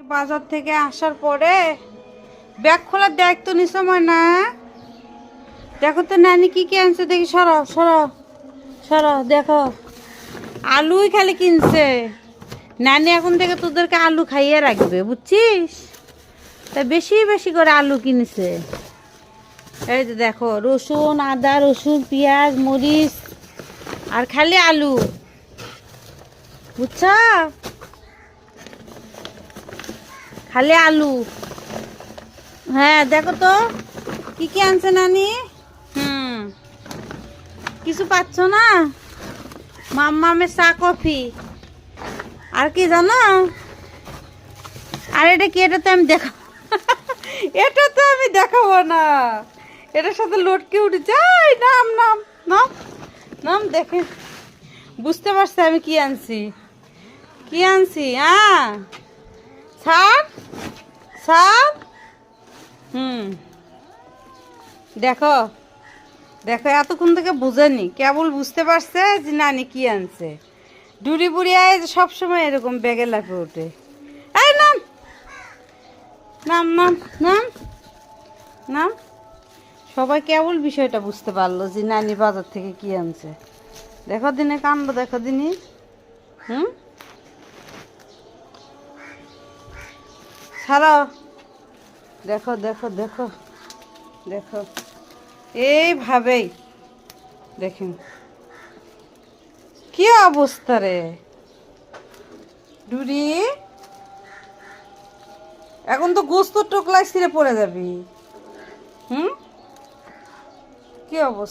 বাজার থেকে আসার পরে ব্যাগ খোলার দায়িত্ব নিস না। দেখো তো নানি কি কি আনছে, দেখি সরাও সরাও সরাও। দেখো আলুই খালি কিনছে। নানি এখন থেকে তোদেরকে আলু খাইয়ে রাখবে, বুঝছিস? তাই বেশি বেশি করে আলু কিনেছে। এই তো দেখো, রসুন, আদা, রসুন, পেঁয়াজ, মরিচ আর খালি আলু, বুঝছ? খালি আলু। হ্যাঁ দেখো তো কি কি আনছে নানি। কিছু পাচ্ছ না? মাম্মামের চা কফি আর কি জানো? আর এটা কি? এটা তো আমি দেখাবো এটা তো আমি দেখাবো না। এটার সাথে লটকে উঠে যাই। নাম নাম নাম নাম দেখে বুঝতে পারছি আমি কি আনছি। কি আনছি? হ্যাঁ ছাড় ছাড়। দেখো দেখো, এতক্ষণ থেকে বুঝেনি, কেবল বুঝতে পারছে যে নানি কি আনছে। ডুরি বুড়ি আয় সবসময় এরকম ব্যাগে লাফে ওঠে। এই নাম নাম নাম নাম নাম। সবাই কেবল বিষয়টা বুঝতে পারলো যে নানি বাজার থেকে কি আনছে। দেখো দিনে কাণ্ড, দেখো দিনে। ছাড়াও। দেখো দেখো দেখো দেখো, এইভাবেই দেখেন কি অবস্থা রে ডুরি। এখন তো গোস্ত টোকলাই ছিঁড়ে পড়ে যাবি। কি অবস্থা।